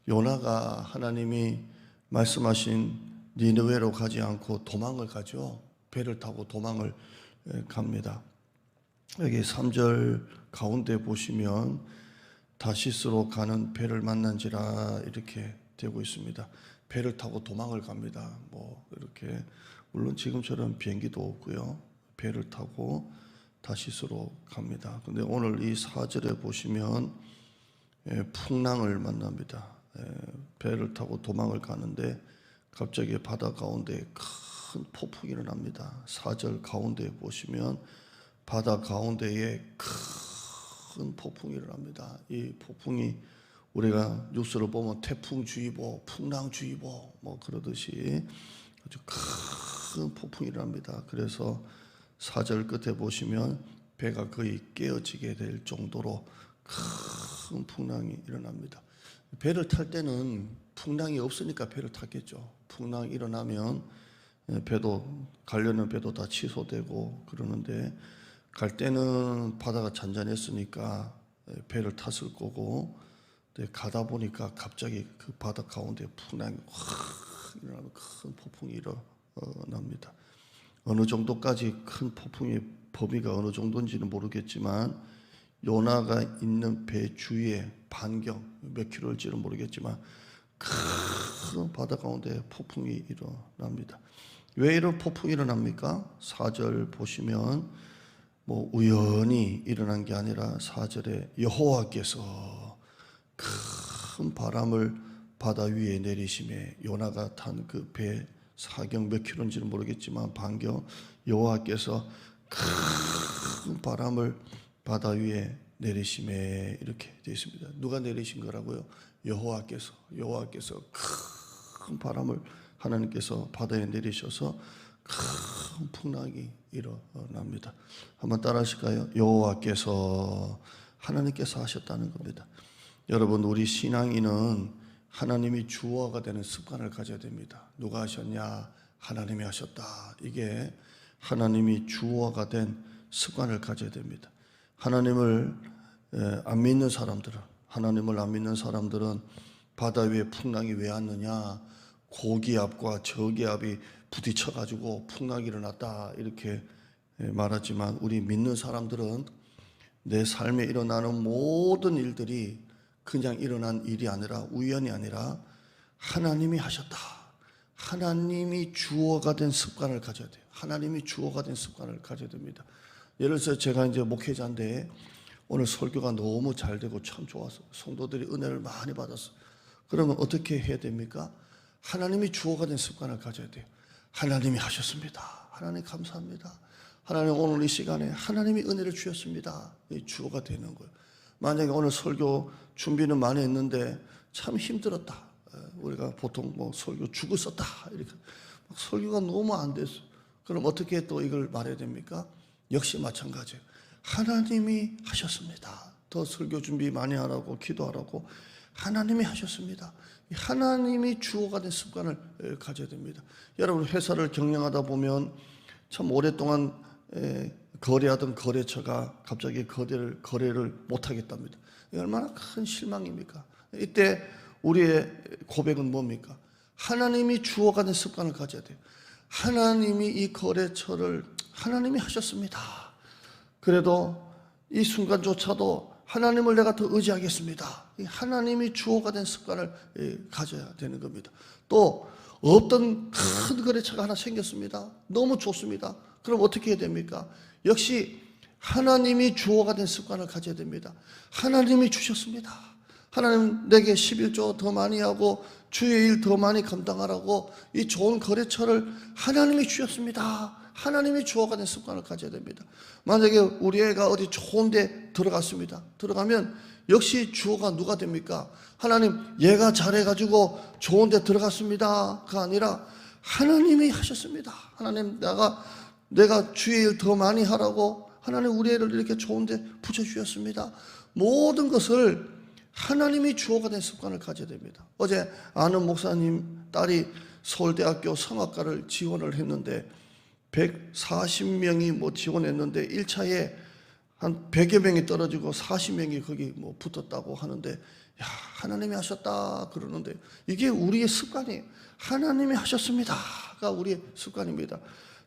요나가 하나님이 말씀하신 니느웨로 가지 않고 도망을 가죠. 배를 타고 도망을 갑니다. 여기 3절 가운데 보시면 다시스로 가는 배를 만난지라 이렇게 되고 있습니다. 배를 타고 도망을 갑니다. 이렇게 물론 지금처럼 비행기도 없고요. 배를 타고 다시스로 갑니다. 근데 오늘 이 4절에 보시면 풍랑을 만납니다. 배를 타고 도망을 가는데 갑자기 바다 가운데 큰 폭풍이 일어납니다. 4절 가운데 보시면 바다 가운데에 큰 폭풍이 일어납니다. 이 폭풍이 우리가 뉴스를 보면 태풍주의보, 풍랑주의보 그러듯이 아주 큰 폭풍이 일어납니다. 그래서 4절 끝에 보시면 배가 거의 깨어지게 될 정도로 큰 풍랑이 일어납니다. 배를 탈 때는 풍랑이 없으니까 배를 탔겠죠. 풍랑이 일어나면 배도 가려는 배도 다 취소되고 그러는데 갈 때는 바다가 잔잔했으니까 배를 탔을 거고 가다 보니까 갑자기 그 바다 가운데 풍랑이 확 일어나면 큰 폭풍이 일어납니다. 어느 정도까지 큰 폭풍의 범위가 어느 정도인지는 모르겠지만 요나가 있는 배 주위에 반경 몇 킬로일지는 모르겠지만 큰 바다 가운데 폭풍이 일어납니다. 왜 이런 폭풍이 일어납니까? 4절 보시면 우연히 일어난 게 아니라 4절에 여호와께서 큰 바람을 바다 위에 내리심에 요나가 탄 그 배 사경 몇 킬로인지는 모르겠지만 반경 여호와께서 큰 바람을 바다 위에 내리심에 이렇게 되어 있습니다. 누가 내리신 거라고요? 여호와께서 큰 바람을 하나님께서 바다에 내리셔서 큰 풍랑이 일어납니다. 한번 따라 하실까요? 여호와께서 하나님께서 하셨다는 겁니다. 여러분 우리 신앙인은 하나님이 주어가 되는 습관을 가져야 됩니다. 누가 하셨냐? 하나님이 하셨다. 이게 하나님이 주어가 된 습관을 가져야 됩니다. 하나님을 안 믿는 사람들은 바다 위에 풍랑이 왜 왔느냐? 고기압과 저기압이 부딪혀가지고 풍랑이 일어났다 이렇게 말하지만 우리 믿는 사람들은 내 삶에 일어나는 모든 일들이 그냥 일어난 일이 아니라 우연이 아니라 하나님이 하셨다. 하나님이 주어가 된 습관을 가져야 돼요. 하나님이 주어가 된 습관을 가져야 됩니다. 예를 들어서 제가 이제 목회자인데 오늘 설교가 너무 잘 되고 참 좋아서 성도들이 은혜를 많이 받았어. 그러면 어떻게 해야 됩니까? 하나님이 주어가 된 습관을 가져야 돼요. 하나님이 하셨습니다. 하나님 감사합니다. 하나님 오늘 이 시간에 하나님이 은혜를 주셨습니다. 이 주어가 되는 거예요. 만약에 오늘 설교 준비는 많이 했는데 참 힘들었다. 우리가 보통 설교 죽을 썼다. 이렇게 설교가 너무 안 됐어. 그럼 어떻게 또 이걸 말해야 됩니까? 역시 마찬가지예요. 하나님이 하셨습니다. 더 설교 준비 많이 하라고 기도하라고 하나님이 하셨습니다. 하나님이 주어가 된 습관을 가져야 됩니다. 여러분 회사를 경영하다 보면 참 오랫동안 거래하던 거래처가 갑자기 거래를 못하겠답니다. 얼마나 큰 실망입니까? 이때 우리의 고백은 뭡니까? 하나님이 주어가 된 습관을 가져야 돼요. 하나님이 이 거래처를 하나님이 하셨습니다. 그래도 이 순간조차도 하나님을 내가 더 의지하겠습니다. 하나님이 주어가 된 습관을 가져야 되는 겁니다. 또 어떤 큰 거래처가 하나 생겼습니다. 너무 좋습니다. 그럼 어떻게 해야 됩니까? 역시 하나님이 주어가 된 습관을 가져야 됩니다. 하나님이 주셨습니다. 하나님 내게 11조 더 많이 하고 주의 일 더 많이 감당하라고 이 좋은 거래처를 하나님이 주셨습니다. 하나님이 주어가 된 습관을 가져야 됩니다. 만약에 우리 애가 어디 좋은 데 들어갔습니다. 들어가면 역시 주어가 누가 됩니까? 하나님 얘가 잘해가지고 좋은 데 들어갔습니다가 아니라 하나님이 하셨습니다. 하나님 내가 주의 일 더 많이 하라고 하나님 우리 애를 이렇게 좋은 데 붙여주셨습니다. 모든 것을 하나님이 주어가 된 습관을 가져야 됩니다. 어제 아는 목사님 딸이 서울대학교 성악과를 지원을 했는데 140명이 지원했는데 1차에 한 100여 명이 떨어지고 40명이 거기 붙었다고 하는데 야, 하나님이 하셨다 그러는데 이게 우리의 습관이에요. 하나님이 하셨습니다가 우리의 습관입니다.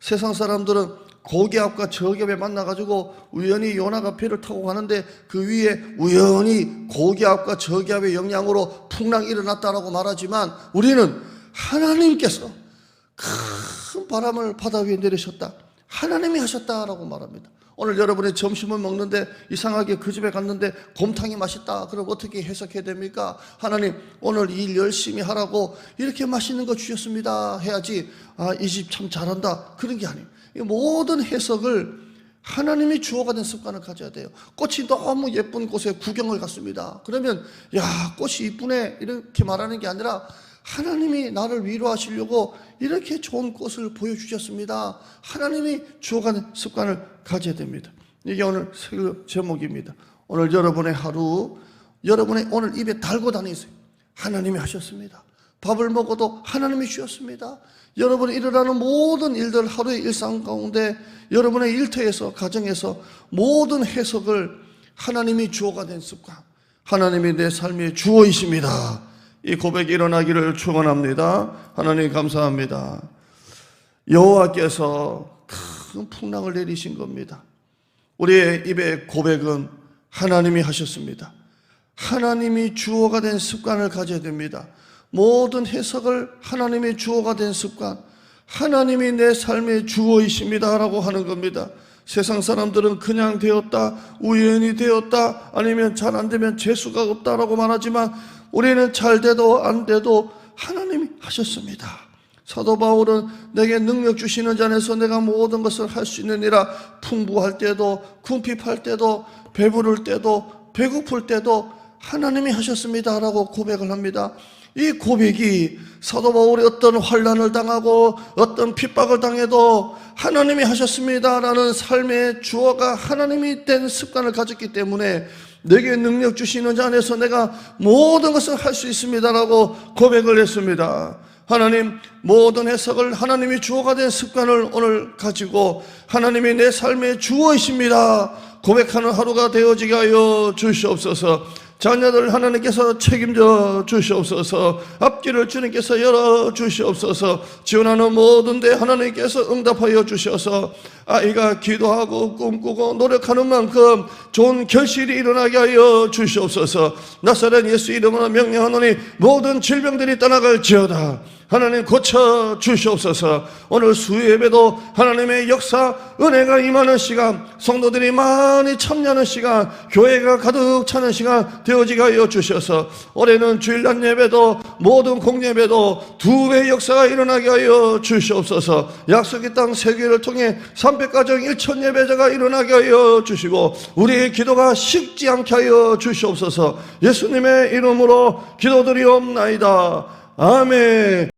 세상 사람들은 고기압과 저기압에 만나가지고 우연히 요나가 배를 타고 가는데 그 위에 우연히 고기압과 저기압의 영향으로 풍랑이 일어났다라고 말하지만 우리는 하나님께서 큰 바람을 바다 위에 내리셨다, 하나님이 하셨다라고 말합니다. 오늘 여러분이 점심을 먹는데 이상하게 그 집에 갔는데 곰탕이 맛있다. 그럼 어떻게 해석해야 됩니까? 하나님 오늘 일 열심히 하라고 이렇게 맛있는 거 주셨습니다 해야지, 아, 이 집 참 잘한다 그런 게 아니에요. 이 모든 해석을 하나님이 주어가 된 습관을 가져야 돼요. 꽃이 너무 예쁜 곳에 구경을 갔습니다. 그러면 야, 꽃이 이쁘네 이렇게 말하는 게 아니라 하나님이 나를 위로하시려고 이렇게 좋은 꽃을 보여주셨습니다. 하나님이 주어가는 습관을 가져야 됩니다. 이게 오늘 설 제목입니다. 오늘 여러분의 하루, 여러분의 오늘 입에 달고 다니세요. 하나님이 하셨습니다. 밥을 먹어도 하나님이 주셨습니다. 여러분이 일어나는 모든 일들, 하루의 일상 가운데 여러분의 일터에서, 가정에서 모든 해석을 하나님이 주어가 된 습관, 하나님이 내 삶의 주어이십니다. 이 고백이 일어나기를 축원합니다. 하나님 감사합니다. 여호와께서 큰 풍랑을 내리신 겁니다. 우리의 입의 고백은 하나님이 하셨습니다. 하나님이 주어가 된 습관을 가져야 됩니다. 모든 해석을 하나님의 주어가 된 습관, 하나님이 내 삶의 주어이십니다 라고 하는 겁니다. 세상 사람들은 그냥 되었다, 우연히 되었다, 아니면 잘 안 되면 재수가 없다라고 말하지만 우리는 잘 돼도 안 돼도 하나님이 하셨습니다. 사도 바울은 내게 능력 주시는 자 안에서 내가 모든 것을 할 수 있느니라, 풍부할 때도, 궁핍할 때도, 배부를 때도, 배고플 때도 하나님이 하셨습니다 라고 고백을 합니다. 이 고백이 사도 바울이 어떤 환난을 당하고 어떤 핍박을 당해도 하나님이 하셨습니다 라는 삶의 주어가 하나님이 된 습관을 가졌기 때문에 내게 능력 주시는 자 안에서 내가 모든 것을 할 수 있습니다 라고 고백을 했습니다. 하나님, 모든 해석을 하나님이 주어가 된 습관을 오늘 가지고 하나님이 내 삶의 주어이십니다 고백하는 하루가 되어지게 하여 주시옵소서. 자녀들 하나님께서 책임져 주시옵소서. 앞길을 주님께서 열어 주시옵소서. 지원하는 모든 데 하나님께서 응답하여 주셔서 아이가 기도하고 꿈꾸고 노력하는 만큼 좋은 결실이 일어나게 하여 주시옵소서. 나사렛 예수 이름으로 명령하노니 모든 질병들이 떠나갈지어다. 하나님 고쳐 주시옵소서. 오늘 수요예배도 하나님의 역사, 은혜가 임하는 시간, 성도들이 많이 참여하는 시간, 교회가 가득 차는 시간 되어지게 하여 주셔서 올해는 주일날 예배도 모든 공예배도 2배의 역사가 일어나게 하여 주시옵소서. 약속의 땅 세계를 통해 300가정 1천 예배자가 일어나게 하여 주시고 우리의 기도가 식지 않게 하여 주시옵소서. 예수님의 이름으로 기도드리옵나이다. 아멘.